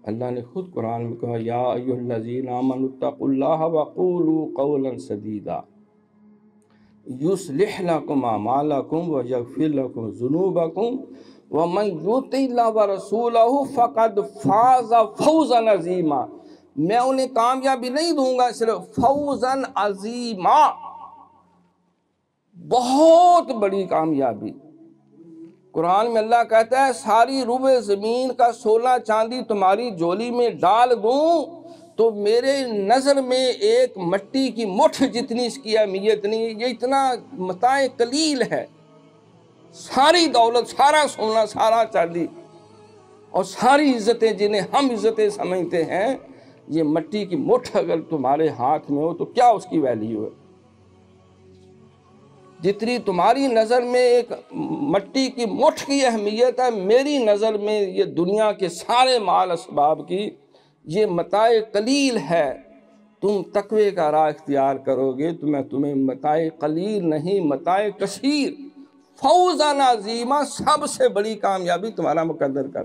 اللہ نے خود قرآن میں کہا یا ایھا الذین آمنوا اتقوا اللہ وقولوا قولا سدیدا یصلح لکم اعمالکم ویغفر لکم ذنوبکم ومن یطع اللہ ورسولہ فقد فاز فوزا عظیما۔ میں انہیں کامیابی نہیں دوں گا صرف فوزا عظیما، بہت بڑی کامیابی۔ قرآن میں اللہ کہتا ہے ساری روبے زمین کا سونا چاندی تمہاری جولی میں ڈال دوں تو میرے نظر میں ایک مٹی کی مٹھ جتنی اس کی اہمیت نہیں، یہ اتنا متاع قلیل ہے۔ ساری دولت، سارا سونا، سارا چاندی اور ساری عزتیں جنہیں ہم عزتیں سمجھتے ہیں، یہ مٹی کی مٹھ اگر تمہارے ہاتھ میں ہو تو کیا اس کی ویلیو ہے؟ جتنی تمہاری نظر میں ایک مٹی کی مٹھ کی اہمیت ہے، میری نظر میں یہ دنیا کے سارے مال اسباب کی یہ متاع قلیل ہے۔ تم تقوی کا راہ اختیار کرو گے تو میں تمہیں متاع قلیل نہیں، متاع کثیر، فوزا عظیما، سب سے بڑی کامیابی تمہارا مقدر کر